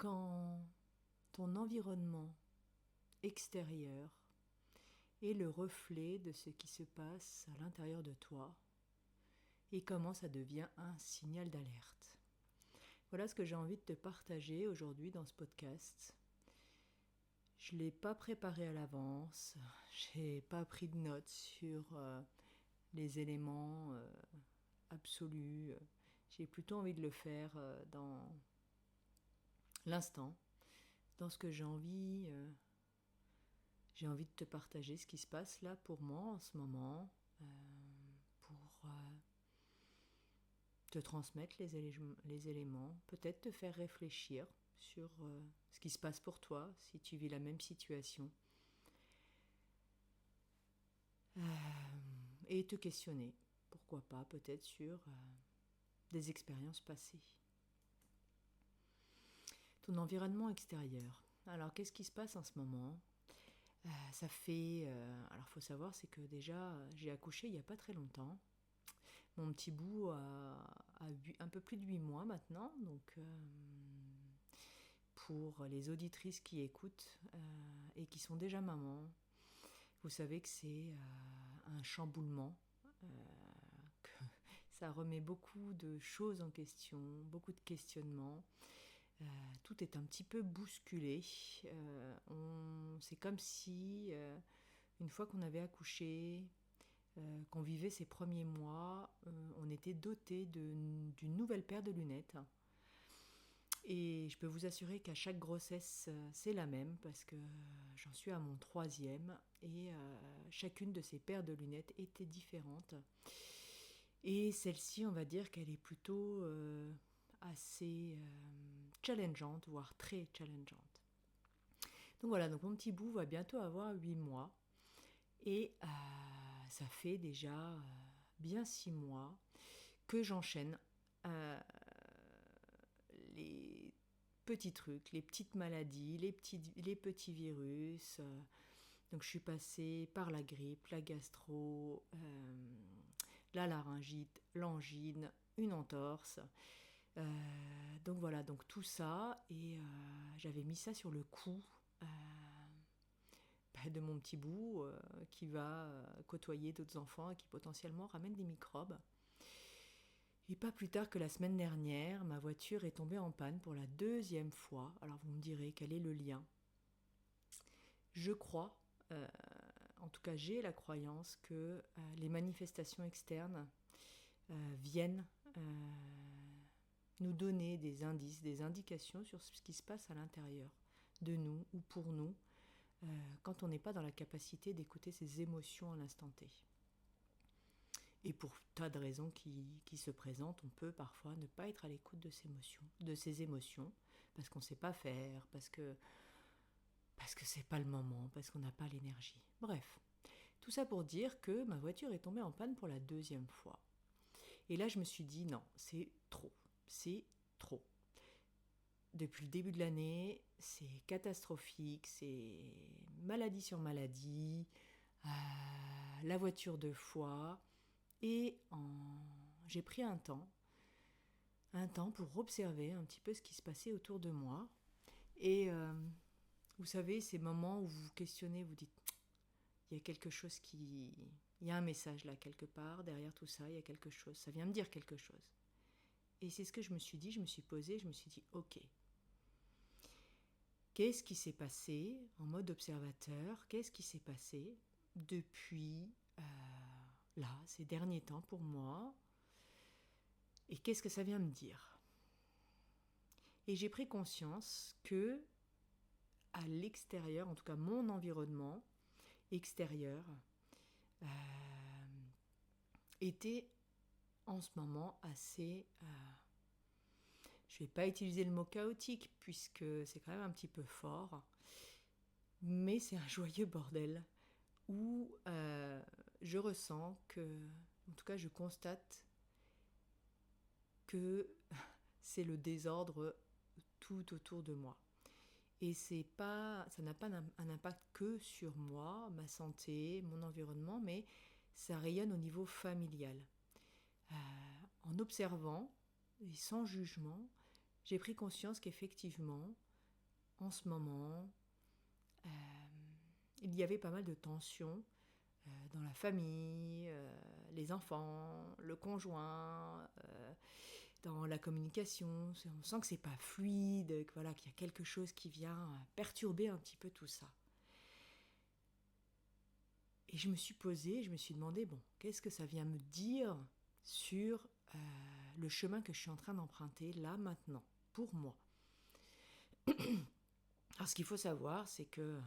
quand ton environnement extérieur est le reflet de ce qui se passe à l'intérieur de toi et comment ça devient un signal d'alerte. Voilà ce que j'ai envie de te partager aujourd'hui dans ce podcast. Je ne l'ai pas préparé à l'avance, j'ai pas pris de notes sur les éléments absolus. J'ai plutôt envie de le faire dans l'instant, dans ce que j'ai envie de te partager ce qui se passe là pour moi en ce moment, pour te transmettre les éléments, peut-être te faire réfléchir sur ce qui se passe pour toi si tu vis la même situation. Et te questionner, pourquoi pas, peut-être sur des expériences passées. Ton environnement extérieur. Alors, qu'est-ce qui se passe en ce moment ? Ça fait... alors, il faut savoir, c'est que déjà, j'ai accouché il n'y a pas très longtemps. Mon petit bout a un peu plus de 8 mois maintenant. Donc, pour les auditrices qui écoutent et qui sont déjà mamans, vous savez que c'est un chamboulement, que ça remet beaucoup de choses en question, beaucoup de questionnements. Tout est un petit peu bousculé. C'est comme si, une fois qu'on avait accouché, qu'on vivait ces premiers mois, on était doté d'une nouvelle paire de lunettes. Et je peux vous assurer qu'à chaque grossesse, c'est la même, parce que j'en suis à mon 3e, et chacune de ces paires de lunettes était différente. Et celle-ci, on va dire qu'elle est plutôt assez challengeante, voire très challengeante. Donc voilà, donc mon petit bout va bientôt avoir 8 mois. Et ça fait déjà bien 6 mois que j'enchaîne les petits trucs, les petites maladies, les petits virus. Donc je suis passée par la grippe, la gastro, la laryngite, l'angine, une entorse. Donc voilà, donc tout ça, et j'avais mis ça sur le coup de mon petit bout qui va côtoyer d'autres enfants et qui potentiellement ramène des microbes. Et pas plus tard que la semaine dernière, ma voiture est tombée en panne pour la 2e fois. Alors vous me direz, quel est le lien ? Je crois, en tout cas j'ai la croyance que les manifestations externes viennent nous donner des indices, des indications sur ce qui se passe à l'intérieur de nous ou pour nous, quand on n'est pas dans la capacité d'écouter ses émotions à l'instant T. Et pour tas de raisons qui se présentent, on peut parfois ne pas être à l'écoute de ses émotions, parce qu'on ne sait pas faire, parce que c'est pas le moment, parce qu'on n'a pas l'énergie. Bref, tout ça pour dire que ma voiture est tombée en panne pour la 2e fois. Et là, je me suis dit, non, c'est trop. Depuis le début de l'année, c'est catastrophique, c'est maladie sur maladie, la voiture 2 fois. Et j'ai pris un temps pour observer un petit peu ce qui se passait autour de moi. Et vous savez, ces moments où vous vous questionnez, vous dites, il y a quelque chose il y a un message là quelque part, derrière tout ça, il y a quelque chose, ça vient me dire quelque chose. Et c'est ce que je me suis dit, je me suis posée, je me suis dit, ok, qu'est-ce qui s'est passé en mode observateur ? Qu'est-ce qui s'est passé depuis là, ces derniers temps pour moi ? Et qu'est-ce que ça vient me dire ? Et j'ai pris conscience que à l'extérieur, en tout cas mon environnement extérieur, était en ce moment assez... je ne vais pas utiliser le mot chaotique puisque c'est quand même un petit peu fort, mais c'est un joyeux bordel où je ressens que, en tout cas je constate que c'est le désordre tout autour de moi. Et ça n'a pas un impact que sur moi, ma santé, mon environnement, mais ça rayonne au niveau familial. En observant et sans jugement, j'ai pris conscience qu'effectivement, en ce moment, il y avait pas mal de tensions dans la famille, les enfants, le conjoint, dans la communication. On sent que c'est pas fluide, que voilà, qu'il y a quelque chose qui vient perturber un petit peu tout ça. Et je me suis posée, je me suis demandé, bon, qu'est-ce que ça vient me dire sur le chemin que je suis en train d'emprunter là, maintenant, pour moi. Alors ce qu'il faut savoir, c'est que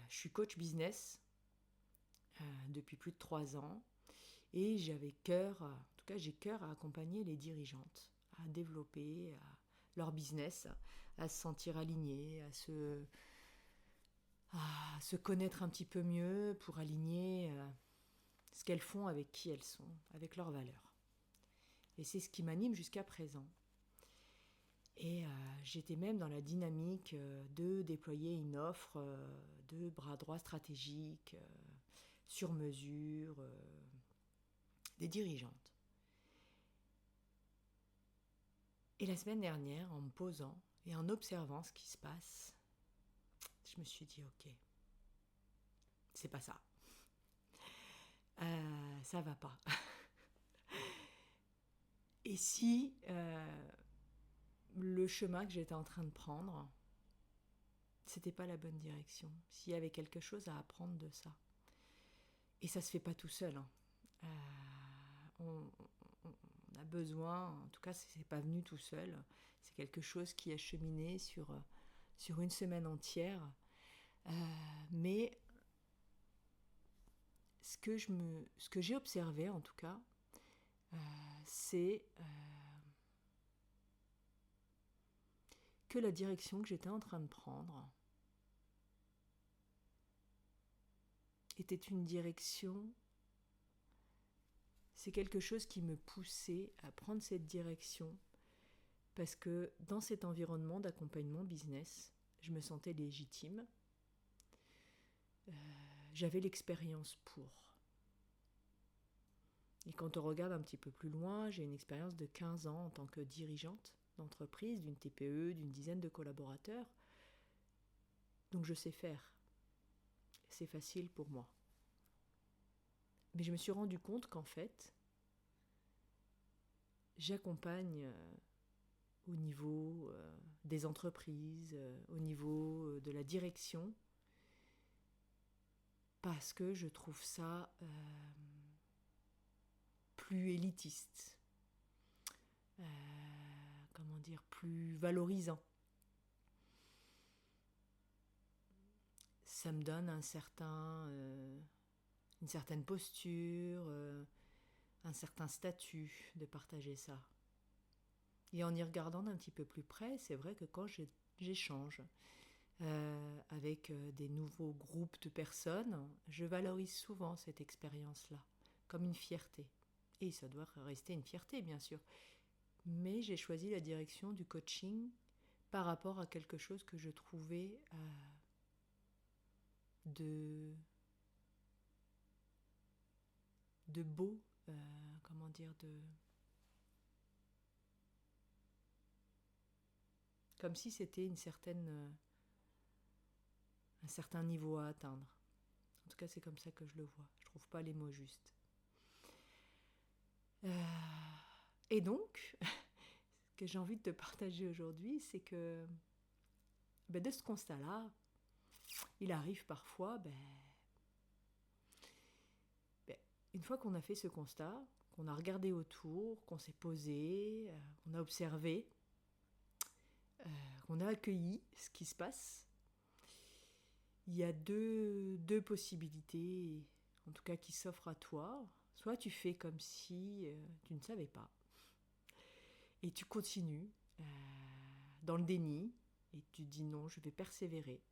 je suis coach business depuis plus de 3 ans et j'avais cœur, en tout cas j'ai cœur à accompagner les dirigeantes, à développer leur business, à se sentir alignées, à se connaître un petit peu mieux pour aligner ce qu'elles font avec qui elles sont, avec leurs valeurs. Et c'est ce qui m'anime jusqu'à présent. Et j'étais même dans la dynamique de déployer une offre de bras droit stratégique, sur mesure, des dirigeantes. Et la semaine dernière, en me posant et en observant ce qui se passe, je me suis dit, ok, c'est pas ça. Ça va pas. Et si le chemin que j'étais en train de prendre, c'était pas la bonne direction, s'il y avait quelque chose à apprendre de ça. Et ça se fait pas tout seul. On a besoin, en tout cas c'est pas venu tout seul, c'est quelque chose qui a cheminé sur une semaine entière. Mais ce que j'ai observé en tout cas, c'est que la direction que j'étais en train de prendre était une direction, c'est quelque chose qui me poussait à prendre cette direction parce que dans cet environnement d'accompagnement business, je me sentais légitime, j'avais l'expérience pour. Et quand on regarde un petit peu plus loin, j'ai une expérience de 15 ans en tant que dirigeante d'entreprise, d'une TPE, d'une dizaine de collaborateurs. Donc je sais faire. C'est facile pour moi. Mais je me suis rendu compte qu'en fait, j'accompagne au niveau des entreprises, au niveau de la direction, parce que je trouve ça plus élitiste, plus valorisant. Ça me donne une certaine posture, un certain statut de partager ça. Et en y regardant d'un petit peu plus près, c'est vrai que quand j'échange avec des nouveaux groupes de personnes, je valorise souvent cette expérience-là, comme une fierté. Et ça doit rester une fierté, bien sûr. Mais j'ai choisi la direction du coaching par rapport à quelque chose que je trouvais de beau, comme si c'était un certain niveau à atteindre. En tout cas, c'est comme ça que je le vois. Je trouve pas les mots justes. Et donc, ce que j'ai envie de te partager aujourd'hui, c'est que de ce constat-là, il arrive parfois, une fois qu'on a fait ce constat, qu'on a regardé autour, qu'on s'est posé, qu'on a observé, qu'on a accueilli ce qui se passe, il y a deux possibilités, en tout cas qui s'offrent à toi. Soit tu fais comme si tu ne savais pas, et tu continues dans le déni, et tu dis non, je vais persévérer.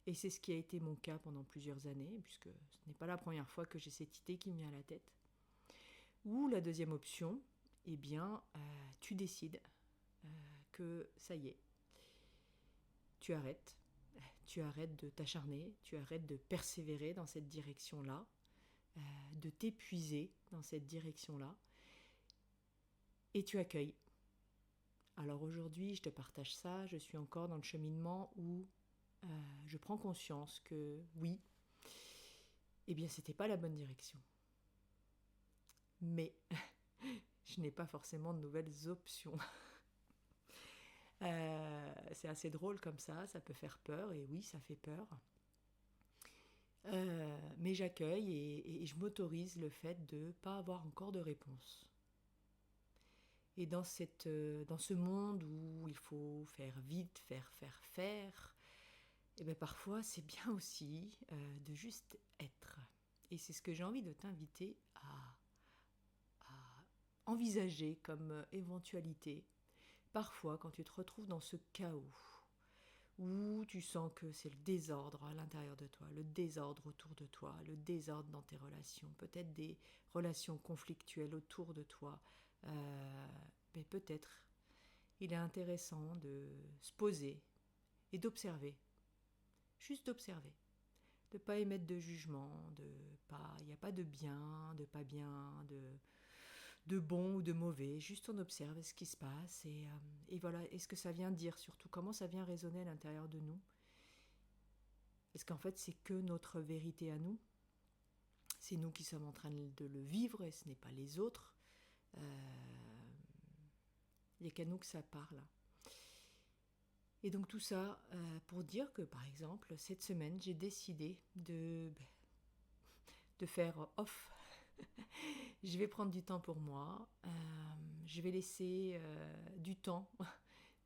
Et c'est ce qui a été mon cas pendant plusieurs années, puisque ce n'est pas la première fois que j'ai cette idée qui me vient à la tête. Ou la deuxième option, eh bien, tu décides que ça y est, tu arrêtes de t'acharner, tu arrêtes de persévérer dans cette direction-là, de t'épuiser dans cette direction-là, et tu accueilles Alors aujourd'hui, je te partage ça, je suis encore dans le cheminement où je prends conscience que oui, eh bien c'était pas la bonne direction. Mais je n'ai pas forcément de nouvelles options. C'est assez drôle comme ça peut faire peur, et oui, ça fait peur. Mais j'accueille et je m'autorise le fait de ne pas avoir encore de réponse. Et dans ce monde où il faut faire vite, faire, et bien parfois c'est bien aussi de juste être. Et c'est ce que j'ai envie de t'inviter à envisager comme éventualité. Parfois, quand tu te retrouves dans ce chaos, où tu sens que c'est le désordre à l'intérieur de toi, le désordre autour de toi, le désordre dans tes relations, peut-être des relations conflictuelles autour de toi, mais peut-être il est intéressant de se poser et d'observer, juste d'observer, de ne pas émettre de jugement, il n'y a pas de bien, de pas bien, de bon ou de mauvais, juste on observe ce qui se passe et voilà, et ce que ça vient dire surtout, comment ça vient résonner à l'intérieur de nous. Est-ce qu'en fait c'est que notre vérité à nous? C'est nous qui sommes en train de le vivre et ce n'est pas les autres. Il n'y a qu'à nous que ça parle. Et donc tout ça pour dire que par exemple cette semaine j'ai décidé de faire off. Je vais prendre du temps pour moi. Je vais laisser du temps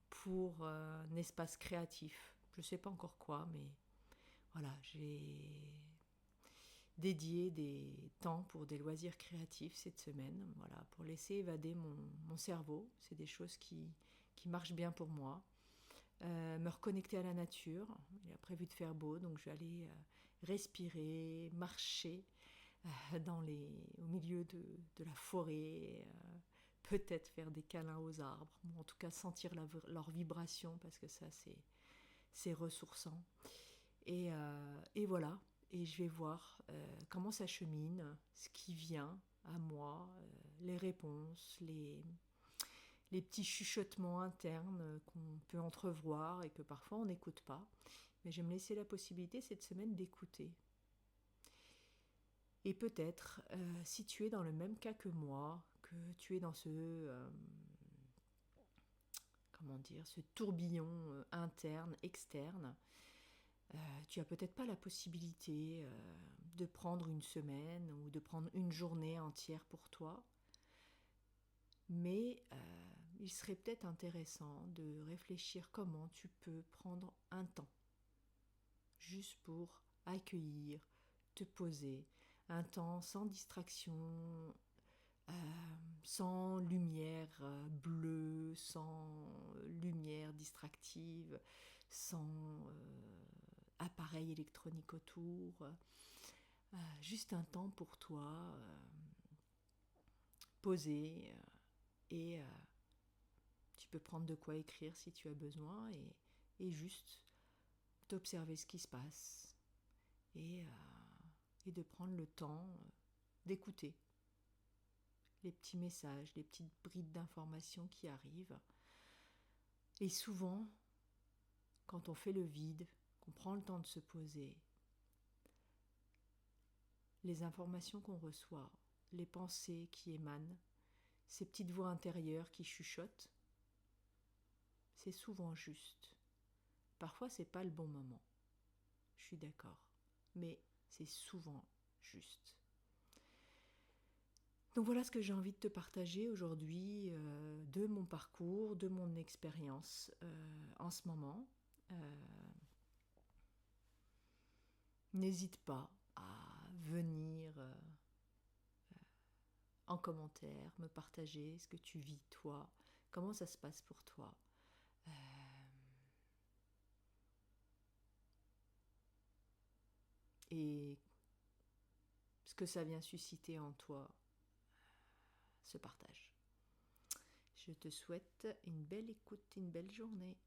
pour un espace créatif. Je ne sais pas encore quoi, mais voilà, j'ai dédié des temps pour des loisirs créatifs cette semaine, voilà, pour laisser évader mon cerveau. C'est des choses qui marchent bien pour moi. Me reconnecter à la nature. Il a prévu de faire beau, donc je vais aller respirer, marcher au milieu de la forêt, peut-être faire des câlins aux arbres, ou en tout cas sentir leur vibration, parce que ça c'est ressourçant. Et voilà, et je vais voir comment ça chemine, ce qui vient à moi, les réponses, les petits chuchotements internes qu'on peut entrevoir et que parfois on n'écoute pas. Mais je vais me laisser la possibilité cette semaine d'écouter. Et peut-être, si tu es dans le même cas que moi, que tu es dans ce tourbillon interne, externe, tu as peut-être pas la possibilité de prendre une semaine ou de prendre une journée entière pour toi, mais il serait peut-être intéressant de réfléchir comment tu peux prendre un temps juste pour accueillir, te poser, un temps sans distraction, sans lumière bleue, sans lumière distractive, sans appareil électronique autour, juste un temps pour toi, posé, et tu peux prendre de quoi écrire si tu as besoin et juste d'observer ce qui se passe et de prendre le temps d'écouter les petits messages, les petites brides d'informations qui arrivent. Et souvent, quand on fait le vide, qu'on prend le temps de se poser, les informations qu'on reçoit, les pensées qui émanent, ces petites voix intérieures qui chuchotent, c'est souvent juste. Parfois, c'est pas le bon moment. Je suis d'accord. Mais c'est souvent juste. Donc voilà ce que j'ai envie de te partager aujourd'hui de mon parcours, de mon expérience en ce moment. N'hésite pas à venir en commentaire, me partager ce que tu vis toi, comment ça se passe pour toi. Et ce que ça vient susciter en toi, ce partage. Je te souhaite une belle écoute, une belle journée.